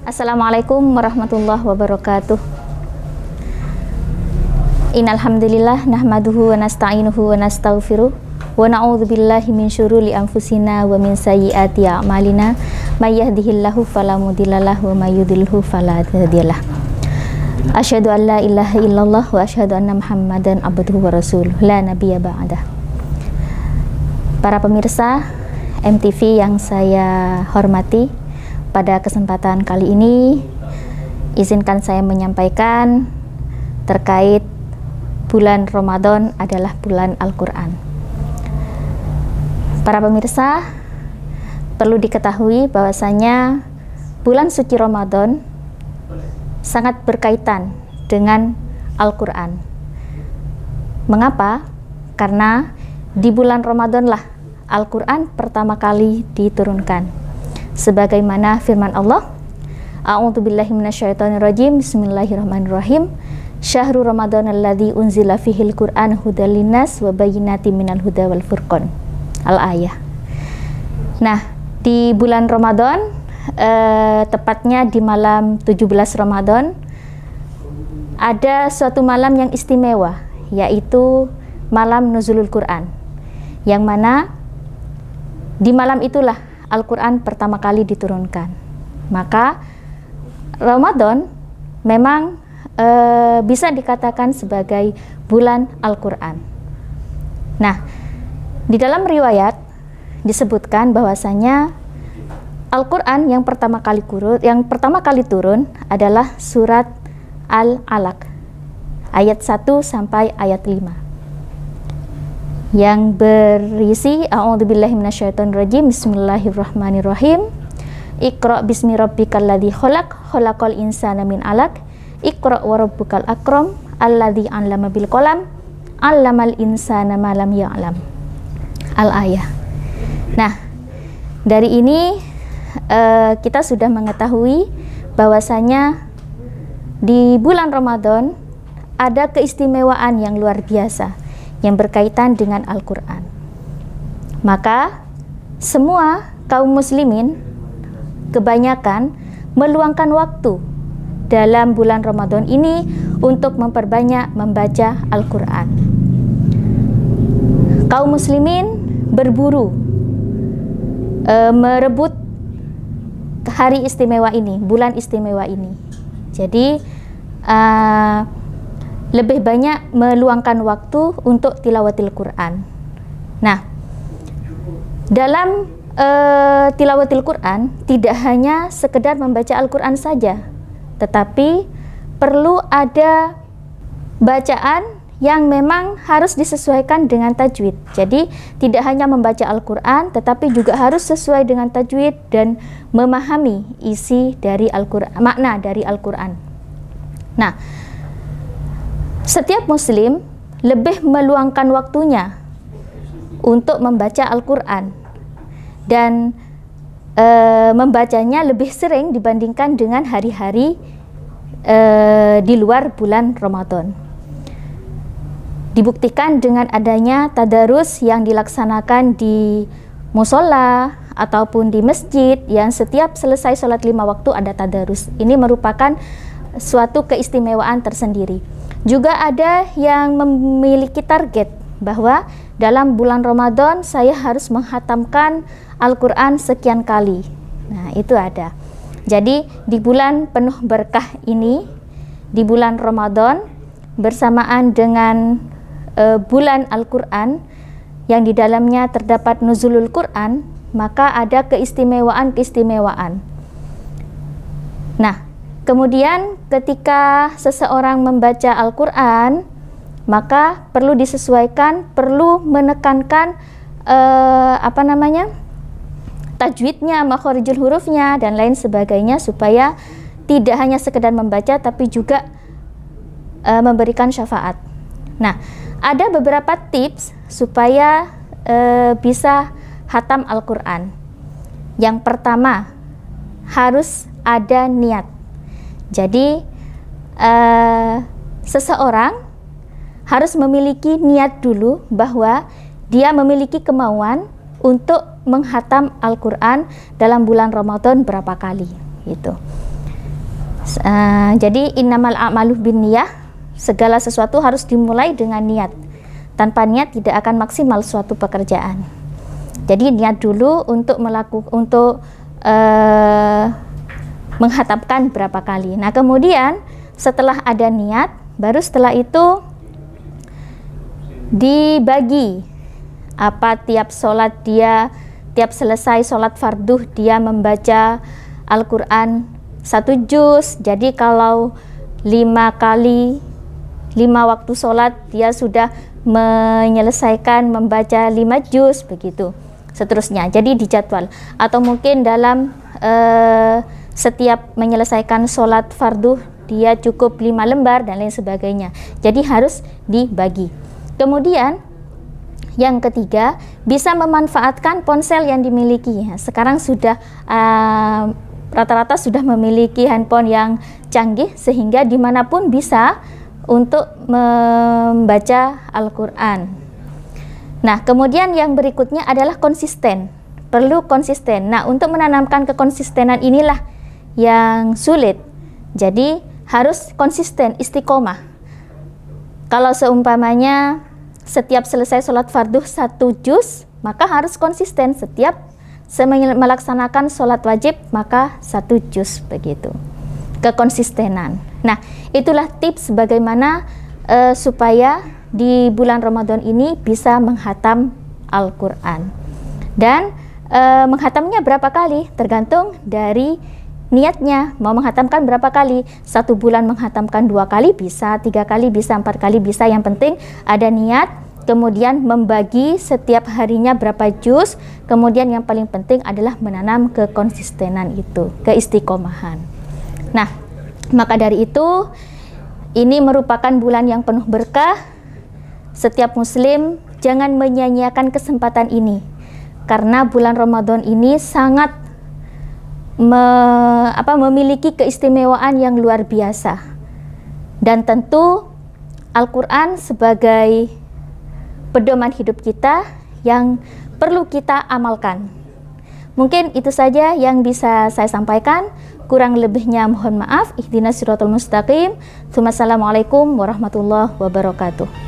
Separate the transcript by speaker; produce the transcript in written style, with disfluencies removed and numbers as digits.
Speaker 1: Assalamualaikum warahmatullahi wabarakatuh. Innal hamdalillah nahmaduhu wa nasta'inuhu wa nastaghfiruh wa na'udzubillahi min syururi anfusina wa min sayyiati a'malina may yahdihillahu fala mudhillalah wa may yudhlilhu fala hadiyalah. Asyhadu an la ilaha illallah wa asyhadu anna Muhammadan abduhu wa rasuluh la nabiyya ba'dah. Para pemirsa MTV yang saya hormati, pada kesempatan kali ini izinkan saya menyampaikan terkait bulan Ramadan adalah bulan Al-Quran. Para pemirsa, perlu diketahui bahwasanya bulan suci Ramadan sangat berkaitan dengan Al-Quran. Mengapa? Karena di bulan Ramadanlah Al-Quran pertama kali diturunkan. Sebagaimana firman Allah, A'udzubillahi minasyaitonirrajim, Bismillahirrahmanirrahim. Syahrul Ramadan alladzi unzila fihil Qur'an hudal linnas wa bayyinatin minal huda wal furqan. Al-ayah. Nah, di bulan Ramadan, tepatnya di malam 17 Ramadan, ada suatu malam yang istimewa, yaitu malam nuzulul Qur'an, yang mana di malam itulah Al-Quran pertama kali diturunkan. Maka Ramadan memang bisa dikatakan sebagai bulan Al-Quran. Nah, di dalam riwayat disebutkan bahwasanya Al-Quran yang pertama kali turun adalah surat Al-Alaq ayat 1 sampai ayat 5 yang berisi A'udzubillahi minasyaitonirrajim, Bismillahirrahmanirrahim. Iqra bismi rabbikal ladzi khalaq, khalaqal insana min 'alaq. Iqra wa rabbukal akram, alladzi 'allama bil qalam, 'allamal insana ma lam ya'lam. Al-ayah. Nah, dari ini kita sudah mengetahui bahwasanya di bulan Ramadan ada keistimewaan yang luar biasa yang berkaitan dengan Al-Quran. Maka semua kaum muslimin kebanyakan meluangkan waktu dalam bulan Ramadan ini untuk memperbanyak membaca Al-Quran. Kaum muslimin berburu merebut hari istimewa ini, bulan istimewa ini. Jadi lebih banyak meluangkan waktu untuk tilawatil Quran. Nah, dalam tilawatil Quran tidak hanya sekedar membaca Al-Quran saja, tetapi perlu ada bacaan yang memang harus disesuaikan dengan tajwid. Jadi tidak hanya membaca Al-Quran, tetapi juga harus sesuai dengan tajwid dan memahami isi dari Al-Quran, makna dari Al-Quran. Nah, setiap muslim lebih meluangkan waktunya untuk membaca Al-Quran dan membacanya lebih sering dibandingkan dengan hari-hari di luar bulan Ramadan. Dibuktikan dengan adanya tadarus yang dilaksanakan di musola ataupun di masjid, yang setiap selesai sholat 5 waktu ada tadarus. Ini merupakan suatu keistimewaan tersendiri. Juga ada yang memiliki target bahwa dalam bulan Ramadan saya harus menghatamkan Al-Quran sekian kali. Nah, itu ada. Jadi di bulan penuh berkah ini, di bulan Ramadan bersamaan dengan bulan Al-Quran yang di dalamnya terdapat nuzulul Quran, maka ada keistimewaan-keistimewaan. Nah, kemudian ketika seseorang membaca Al-Quran, maka perlu disesuaikan, perlu menekankan tajwidnya, makhorijul hurufnya, dan lain sebagainya, supaya tidak hanya sekedar membaca tapi juga memberikan syafaat. Nah, ada beberapa tips supaya bisa hatam Al-Quran. Yang pertama, harus ada niat. Jadi seseorang harus memiliki niat dulu bahwa dia memiliki kemauan untuk menghatam Al-Quran dalam bulan Ramadan berapa kali gitu. Jadi innamal a'malu binniyah, segala sesuatu harus dimulai dengan niat. Tanpa niat tidak akan maksimal suatu pekerjaan. Jadi niat dulu untuk menghatamkan berapa kali. Nah, kemudian setelah ada niat, baru setelah itu dibagi. Apa tiap selesai sholat farduh dia membaca Al-Quran 1 juz. Jadi kalau 5 waktu sholat dia sudah menyelesaikan membaca 5 juz, begitu seterusnya. Jadi dijadwal. Atau mungkin dalam setiap menyelesaikan sholat farduh dia cukup 5 lembar dan lain sebagainya. Jadi harus dibagi. Kemudian yang ketiga, bisa memanfaatkan ponsel yang dimiliki. Sekarang sudah rata-rata sudah memiliki handphone yang canggih sehingga dimanapun bisa untuk membaca Al-Quran. Nah, kemudian yang berikutnya adalah konsisten. Perlu konsisten. Nah, untuk menanamkan kekonsistenan inilah yang sulit. Jadi harus konsisten, istiqomah. Kalau seumpamanya setiap selesai sholat farduh 1 juz, maka harus konsisten. Setiap melaksanakan sholat wajib, maka 1 juz, begitu. Kekonsistenan. Nah, itulah tips bagaimana supaya di bulan Ramadan ini bisa menghatam Al-Quran. Dan menghatamnya berapa kali? Tergantung dari niatnya. Mau menghatamkan berapa kali? 1 bulan menghatamkan 2 kali bisa, 3 kali bisa, 4 kali bisa. Yang penting ada niat. Kemudian membagi setiap harinya berapa juz. Kemudian yang paling penting adalah menanam kekonsistenan itu, keistiqomahan. Nah, maka dari itu ini merupakan bulan yang penuh berkah. Setiap muslim jangan menyia-nyiakan kesempatan ini, karena bulan Ramadan ini sangat memiliki keistimewaan yang luar biasa. Dan tentu Al-Quran sebagai pedoman hidup kita yang perlu kita amalkan. Mungkin itu saja yang bisa saya sampaikan. Kurang lebihnya mohon maaf. Ihdinas siratal mustaqim. Assalamualaikum warahmatullahi wabarakatuh.